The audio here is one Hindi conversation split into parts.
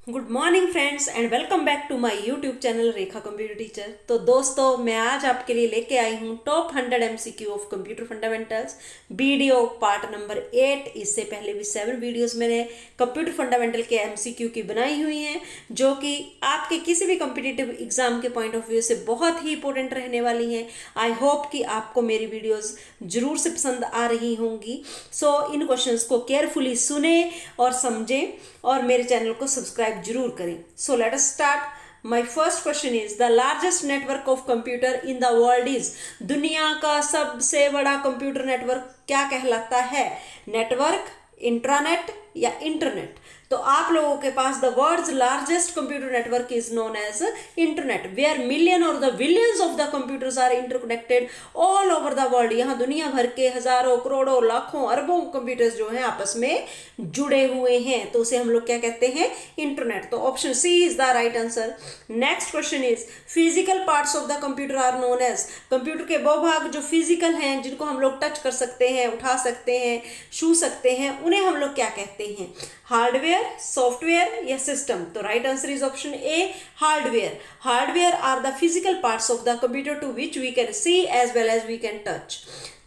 Good morning friends and welcome back to my YouTube channel Rekha computer teacher. तो दोस्तों, मैं आज आपके लिए लेके आई हूँ top 100 MCQ of computer fundamentals video part number 8। इससे पहले भी 7 वीडियोस मैंने कंप्यूटर फंडामेंटल के एमसीक्यू की बनाई हुई हैं, जो कि आपके किसी भी कॉम्पिटिटिव एग्जाम के पॉइंट ऑफ व्यू से बहुत ही इंपॉर्टेंट रहने वाली हैं। आई होप कि आपको मेरी वीडियोस जरूर से पसंद आ रही होंगी। सो इन क्वेश्चंस को केयरफुली सुने और समझें और मेरे चैनल को सब्सक्राइब जरूर करें। So let us start. My first question is the largest network of computer in the world is. दुनिया का सबसे बड़ा कंप्यूटर नेटवर्क क्या कहलाता है? नेटवर्क, इंट्रानेट या इंटरनेट? तो आप लोगों के पास the world's largest computer network is known as internet, where million और the billions of the computers are interconnected all over the world. यहाँ दुनिया भर के हजारों, करोड़ों, लाखों, अरबों कंप्यूटर्स जो हैं आपस में जुड़े हुए हैं, तो उसे हम लोग क्या कहते हैं? इंटरनेट। तो option C is the right answer. Next question is physical parts of the computer are known as. Computer के वो भाग जो फिजिकल हैं, जिनको हम लोग टच कर सकते हैं, उठा सकते हैं, छू सकते हैं, उन्हें हम लोग क्या कहते हैं? हार्डवेयर, सॉफ्टवेयर या सिस्टम? तो right answer is option A, hardware. Hardware are the physical parts of the computer to which we can see as well as we can touch.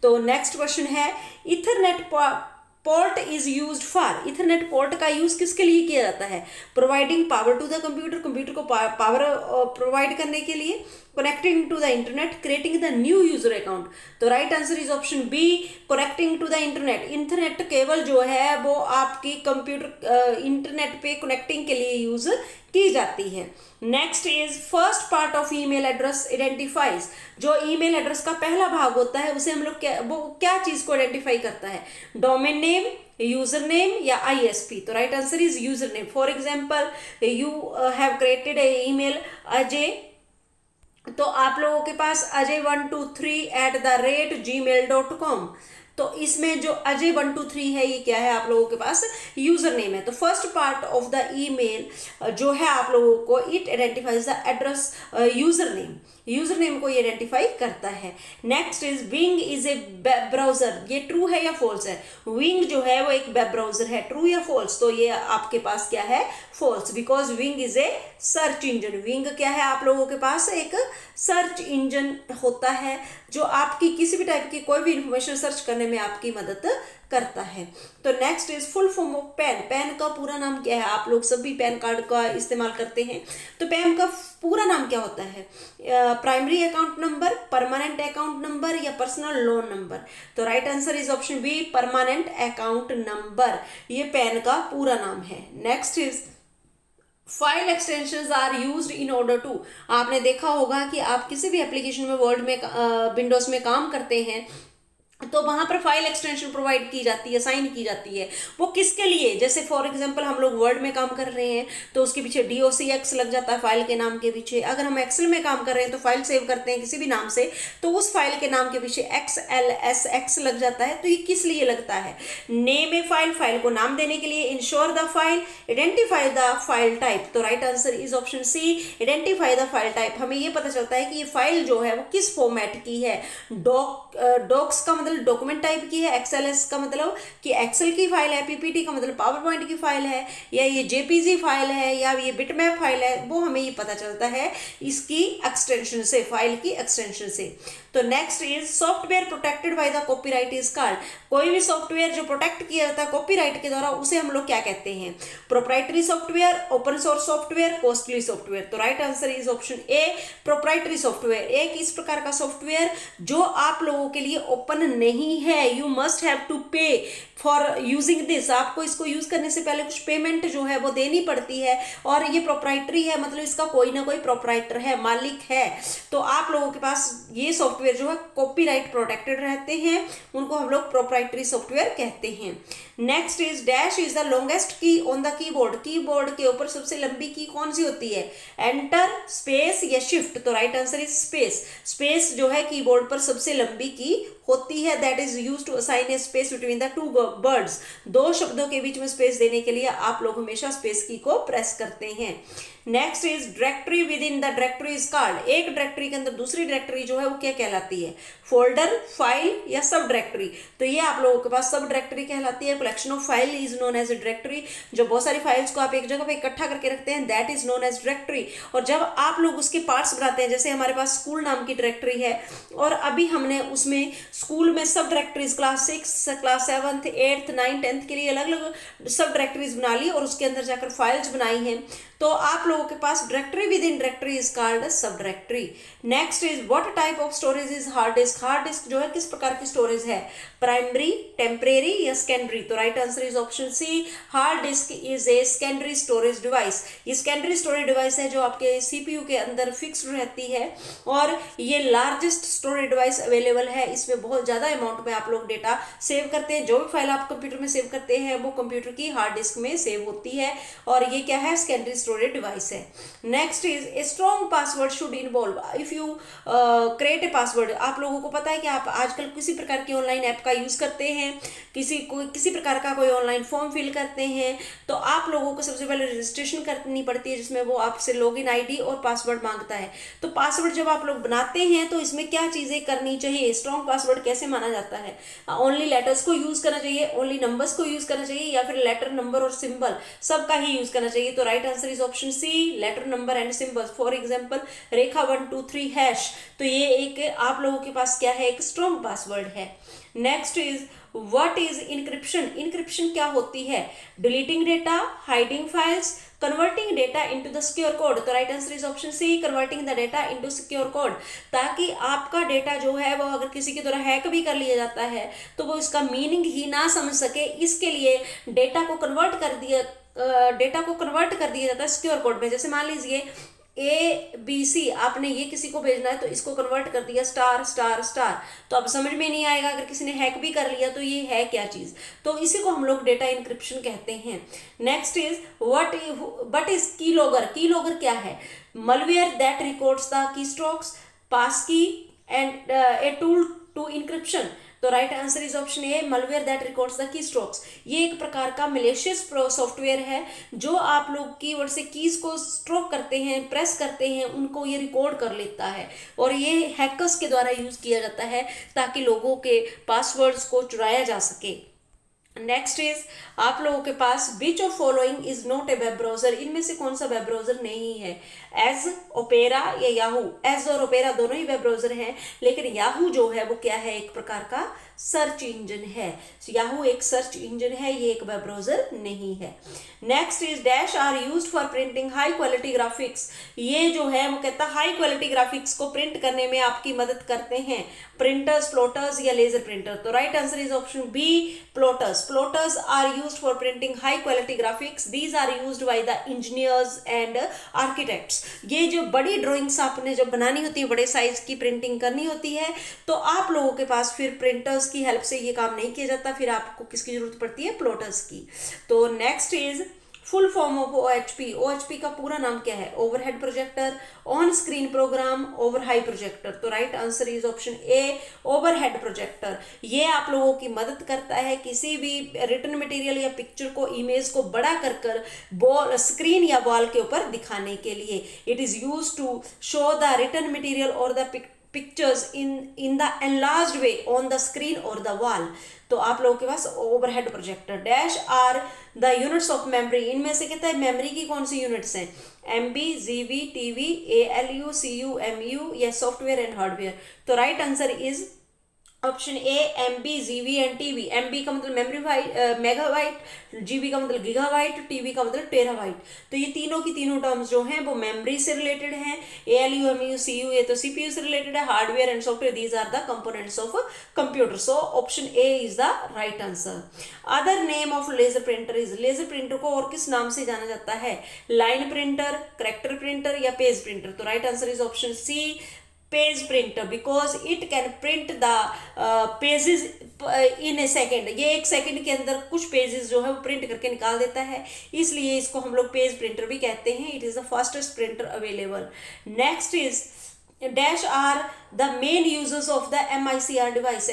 तो नेक्स्ट क्वेश्चन है ethernet port is used for. Ethernet port का यूज किसके लिए किया जाता है? Providing power to the computer, computer को पावर प्रोवाइड करने के लिए, connecting to the internet, creating the new user account. तो right answer is option B, connecting to the internet. Internet cable जो है वो आपकी कंप्यूटर इंटरनेट पे कनेक्टिंग के लिए यूज की जाती है। Next is first part of email address identifies. जो ईमेल एड्रेस का पहला भाग होता है उसे हम लोग क्या चीज को आइडेंटिफाई करता है? डोमेन नेम, यूजर नेम या आईएसपी? तो right answer is user name. For example, you have created a email Ajay, तो आप लोगों के पास ajay123@gmail.com। तो इसमें जो अजय123 है, ये क्या है? आप लोगों के पास यूजर नेम है। तो first part of the email जो है आप लोगों को, it identifies the address user name. User name को ये आइडेंटिफाई करता है। Next is Bing is a web browser. ये ट्रू है या फॉल्स है? विंग जो है वो एक वेब ब्राउजर है, ट्रू या फॉल्स? तो ये आपके पास क्या है? False, because Bing is a search engine. Bing क्या है? आप लोगों के पास एक सर्च इंजन होता है जो आपकी किसी भी टाइप की कोई भी इंफॉर्मेशन सर्च करने में आपकी मदद करता है। तो next is full form of pan. Pan का पूरा नाम क्या है? आप लोग सभी पैन कार्ड का इस्तेमाल करते हैं, तो पैन का पूरा नाम क्या होता है? Primary account number, permanent account number या पर्सनल लोन नंबर? तो right answer is option B, permanent account number. ये पैन का पूरा नाम है। Next is file extensions are used in order to. आपने देखा होगा कि आप किसी भी एप्लीकेशन में, वर्ड में, विंडोज में काम करते हैं तो वहां पर फाइल एक्सटेंशन प्रोवाइड की जाती है, साइन की जाती है। वो किसके लिए? जैसे फॉर एग्जांपल हम लोग वर्ड में काम कर रहे हैं तो उसके पीछे DOCX लग जाता है फाइल के नाम के पीछे। अगर हम एक्सेल में काम कर रहे हैं तो फाइल सेव करते हैं किसी भी नाम से, तो उस फाइल के नाम के पीछे XLSX लग जाता है। तो ये किस लिए लगता है? नेम ए फाइल, फाइल को नाम देने के लिए। Ensure the file, identify the file type. तो right answer is option C, identify the file type. हमें ये पता चलता है कि ये फाइल जो है वो किस फॉर्मेट की है। डॉक्स का मतलब डॉक्यूमेंट टाइप की है, XLS का मतलब कि एक्सेल की फाइल है, PPT का मतलब पावर पॉइंट की फाइल है, या ये JPG फाइल है, या ये बिटमैप फाइल है। वो हमें ये पता चलता है इसकी एक्सटेंशन से, फाइल की एक्सटेंशन से। तो next is software protected by the copyright is called. कोई भी सॉफ्टवेयर जो प्रोटेक्ट किया जाता है कॉपीराइट के द्वारा, उसे हम लोग क्या कहते हैं? Proprietary software, open source software, costly software? तो right answer is option A, proprietary software. एक इस प्रकार का सॉफ्टवेयर जो आप लोगों के लिए ओपन नहीं है, यू मस्ट हैव टू पे फॉर यूजिंग दिस। आपको इसको यूज करने से पहले कुछ पेमेंट जो है वो देनी पड़ती है, और ये प्रोप्राइटरी है, मतलब इसका कोई ना कोई प्रोप्राइटर है, मालिक है। तो आप लोगों के पास ये सॉफ्टवेयर जो है कॉपीराइट प्रोटेक्टेड रहते हैं, उनको हम लोग प्रोप्राइटरी सॉफ्टवेयर कहते हैं। Next is dash is the longest key on the keyboard. Keyboard के ऊपर सबसे लंबी की कौन सी होती है? एंटर, स्पेस या शिफ्ट? तो right answer is space. Space जो है कीबोर्ड पर सबसे लंबी की होती है। है that is use to assign a space between the two words, दो शब्दों के बीच में स्पेस देने के लिए आप लोग हमेशा स्पेस की को प्रेस करते हैं। Next is directory with in the directory is called, एक डायरेक्टरी के अंदर दूसरी डायरेक्टरी जो है वो क्या कहलाती है, फोल्डर, फाइल या सब डायरेक्टरी। तो ये आप लोगों के पास सब डायरेक्टरी कहलाती है। Collection of file is known as a directory, जो बहुत सारी फाइल्स को आप एक जगह पे इकट्ठा करके रखते हैं that is known as directory. और जब आप लोग उसके पार्ट्स बनाते हैं, जैसे हमारे पास स्कूल नाम की डायरेक्टरी है और अभी हमने उसमें स्कूल में सब डायरेक्टरीज क्लास 6, क्लास 7, 8, 9, 10 के लिए अलग अलग सब डायरेक्टरीज बना ली और उसके अंदर जाकर फाइल्स बनाई हैं, तो आप लोगों के पास directory with in directory is called sub directory. Next is what type of storage is hard disk, hard disk जो है किस प्रकार की स्टोरेज है, प्राइमरी, टेम्परेरी या सेकेंडरी। तो right answer is option C, hard disk is a secondary storage device. ये सेकेंडरी स्टोरेज डिवाइस है जो आपके सीपीयू के अंदर फिक्स्ड रहती है और ये लार्जेस्ट स्टोरेज डिवाइस अवेलेबल है। इसमें बहुत ज़्यादा अमाउंट में आप लोग डेटा सेव करते हैं, जो भी फाइल आप कंप्यूटर में सेव करते हैं वो कंप्यूटर की हार्ड डिस्क में सेव होती है और ये क्या है, सेकेंडरी स्टोरेज डिवाइस है। Next is a strong password should involve, if you create a password. आप लोगों को पता है कि आप आजकल किसी प्रकार की ऑनलाइन ऐप का यूज करते हैं, किसी प्रकार का कोई ऑनलाइन फॉर्म फिल करते हैं, तो आप लोगों को सबसे पहले रजिस्ट्रेशन करनी पड़ती है जिसमें वो आपसे लॉगिन आईडी और पासवर्ड मांगता है। तो पासवर्ड जब आप लोग बनाते हैं तो इसमें क्या चीजें करनी चाहिए, स्ट्रॉन्ग पासवर्ड कैसे माना जाता है, ओनली लेटर्स को यूज करना चाहिए, ओनली नंबर्स को यूज करना चाहिए या फिर लेटर, नंबर और सिंबल सबका ही यूज करना चाहिए। तो right answer is option C, letter, number and symbol. For example Rekha 1 2 3 hash, तो ये एक आप लोगों के पास क्या है, एक स्ट्रॉन्ग पासवर्ड है। Next is what is encryption, encryption क्या होती है, deleting data, hiding files, converting data into the secure code. तो right answer is option C, converting the data into secure code, ताकि आपका डेटा जो है वो अगर किसी के द्वारा हैक भी कर लिया जाता है तो वो इसका मीनिंग ही ना समझ सके, इसके लिए डेटा को कन्वर्ट कर दिया जाता है सिक्योर कोड में। जैसे मान लीजिए ABC आपने ये किसी को भेजना है तो इसको कन्वर्ट कर दिया स्टार स्टार स्टार, तो अब समझ में नहीं आएगा अगर किसी ने हैक भी कर लिया तो ये है क्या चीज, तो इसी को हम लोग डेटा इंक्रिप्शन कहते हैं। Next is what is keylogger, keylogger क्या है, malware that records the keystrokes, pass key and a tool to encryption. तो right answer is option A, malware that records the keystrokes. ये एक प्रकार का मलेशियस सॉफ्टवेयर है जो आप लोग कीवर्ड से कीज को स्ट्रोक करते हैं, प्रेस करते हैं, उनको ये रिकॉर्ड कर लेता है और ये हैकर्स के द्वारा यूज किया जाता है ताकि लोगों के पासवर्ड्स को चुराया जा सके। नेक्स्ट इज आप लोगों के पास which of following is not a web browser, इनमें से कौन सा वेब ब्राउजर नहीं है, एज, ओपेरा या याहू। एज और ओपेरा दोनों ही वेब ब्राउजर हैं, लेकिन याहू जो है वो क्या है, एक प्रकार का सर्च इंजन है। याहू एक सर्च इंजन है, ये एक वेब ब्राउजर नहीं है। Next is dash are used for printing high quality graphics, ये जो है वो कहता है हाई क्वालिटी ग्राफिक्स को प्रिंट करने में आपकी मदद करते हैं प्रिंटर्स, प्लॉटर्स या लेजर प्रिंटर। तो right answer is option B, plotters. Plotters are used for printing high quality graphics, these are used by the engineers and architects. ये जो बड़ी ड्राइंग्स आपने जब बनानी होती है, बड़े साइज की प्रिंटिंग करनी होती है, तो आप लोगों के पास फिर प्रिंटर्स की हेल्प से ये काम नहीं किया जाता, फिर आपको किसकी जरूरत पड़ती है, प्लॉटर्स की। तो next is full form of OHP, OHP का पूरा नाम क्या है, overhead projector, on screen program, over high projector. तो right answer is option A, overhead projector. ये आप लोगों की मदद करता है किसी भी रिटन मटेरियल या पिक्चर को, इमेज को बड़ा कर स्क्रीन या वॉल के ऊपर दिखाने के लिए। It is use to show the written material और the pictures in the enlarged way on the screen or the wall। तो आप लोगों के पास overhead projector. Dash are the units of memory, इनमें से कहता है मेमोरी की कौन सी यूनिट्स हैं, MB, GB, TB, ALU, CU, MU या सॉफ्टवेयर एंड हार्डवेयर। तो right answer is option A, MB, GB and TB। MB का मतलब मेमोरी मेगाबाइट, GB का मतलब गीगाबाइट, TB का मतलब टेराबाइट। तो ये तीनों की तीनों टर्म्स जो हैं वो मेमोरी से रिलेटेड हैं। ALU, MU, CU ये तो CPU से रिलेटेड है। Hardware and software these are the components of computer. So option A is the right answer. Other name of laser printer is, laser printer को और किस नाम से जाना जाता है, लाइन प्रिंटर, कैरेक्टर प्रिंटर या पेज प्रिंटर। तो right answer is option C, page printer, because it can print the pages in a second. ये एक सेकेंड के अंदर कुछ पेजेस जो है वो प्रिंट करके निकाल देता है, इसलिए इसको हम लोग पेज प्रिंटर भी कहते हैं। It is the fastest printer available. Next is dash are the main users of the MICR device.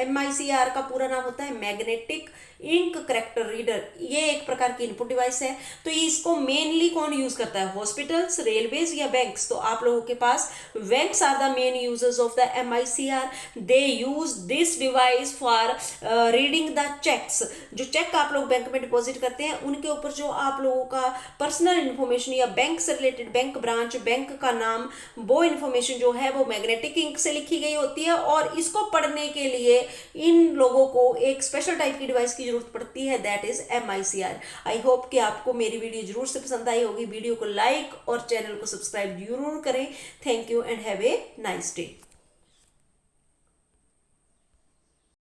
MICR का पूरा नाम होता है मैग्नेटिक इंक करेक्टर रीडर। ये एक प्रकार की इनपुट डिवाइस है। तो इसको मेनली कौन यूज करता है? हॉस्पिटल्स, रेलवेज या बैंक्स। तो आप लोगों के पास banks are the main users of the MICR। They use this device for reading the cheques. जो चेक आप लोग बैंक में डिपॉजिट करते हैं उनके ऊपर जो आप लोगों का पर्सनल इन्फॉर्मेशन या बैंक से रिलेटेड, बैंक ब्रांच, बैंक का नाम, वो इन्फॉर्मेशन जो है वो मैग्नेटिक इंक से लिखी गई होती है। और इसको पढ़ने के लिए इन लोगों को एक स्पेशल टाइप की डिवाइस की जरूरत पड़ती है, that is MICR। I hope कि आपको मेरी वीडियो जरूर से पसंद आई होगी। वीडियो को लाइक और चैनल को सब्सक्राइब जरूर करें। Thank you and have a nice day.